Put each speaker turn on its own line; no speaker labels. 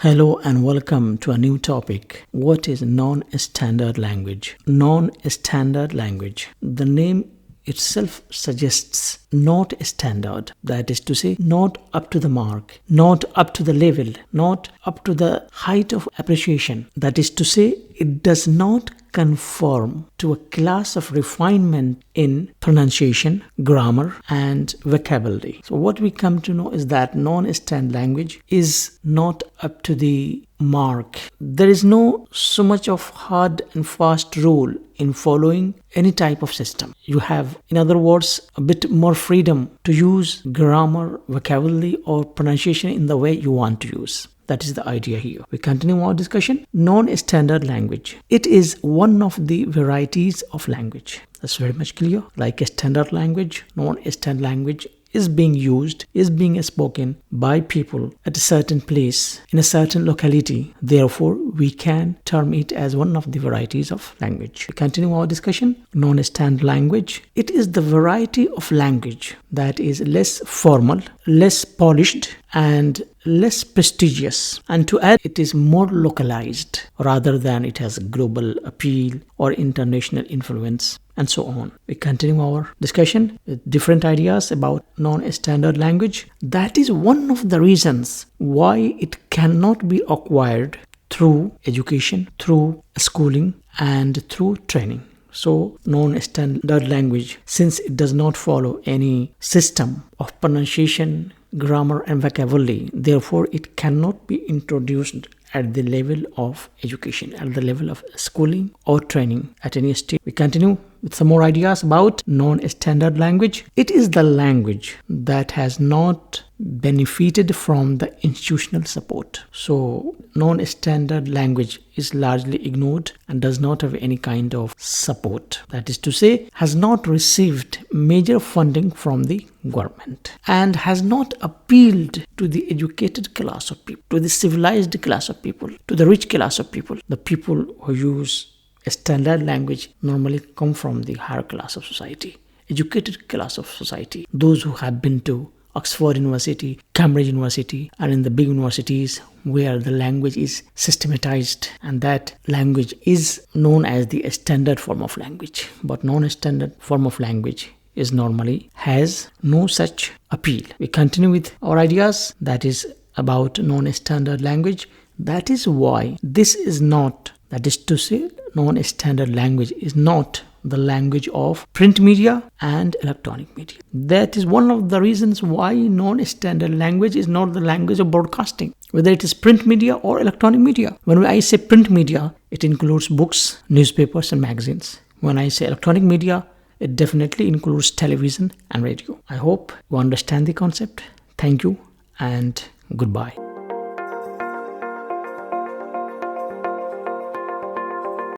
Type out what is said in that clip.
Hello and welcome to a new topic. What is non-standard language? Non-standard language. The name itself suggests not standard. That is to say, not up to the mark, not up to the level, not up to the height of appreciation. That is to say, it does not conform to a class of refinement in pronunciation, grammar, and vocabulary. So what we come to know is that non-standard language is not up to the mark. There is no so much of hard and fast rule in following any type of system. You have, in other words, a bit more freedom to use grammar, vocabulary, or pronunciation in the way you want to use. That is the idea here. We continue our discussion. Non-standard language. It is one of the varieties of language. That's very much clear. Like a standard language, non-standard language is being used, is being spoken by people at a certain place, in a certain locality. Therefore, we can term it as one of the varieties of language. We continue our discussion. Non-standard language. It is the variety of language that is less formal, less polished, and less prestigious. And to add, it is more localized rather than it has global appeal or international influence, and so on. We continue our discussion with different ideas about non-standard language. That is one of the reasons why it cannot be acquired through education, through schooling, and through training. So, non-standard language, since it does not follow any system of pronunciation, grammar, and vocabulary, therefore it cannot be introduced at the level of education, at the level of schooling or training at any stage. We continue with some more ideas about non-standard language. It is the language that has not benefited from the institutional support. So, non-standard language is largely ignored and does not have any kind of support. That is to say, has not received major funding from the government and has not appealed to the educated class of people, to the civilized class of people, to the rich class of people. The people who use a standard language normally come from the higher class of society, educated class of society, those who have been to Oxford University, Cambridge University, and in the big universities where the language is systematized and that language is known as the standard form of language. But non-standard form of language is normally has no such appeal. We continue with our ideas, that is about non-standard language. That is why this is not, that is to say, non-standard language is not the language of print media and electronic media. That is one of the reasons why non-standard language is not the language of broadcasting, whether it is print media or electronic media. When I say print media, it includes books, newspapers, and magazines. When I say electronic media, it definitely includes television and radio. I hope you understand the concept. Thank you and goodbye.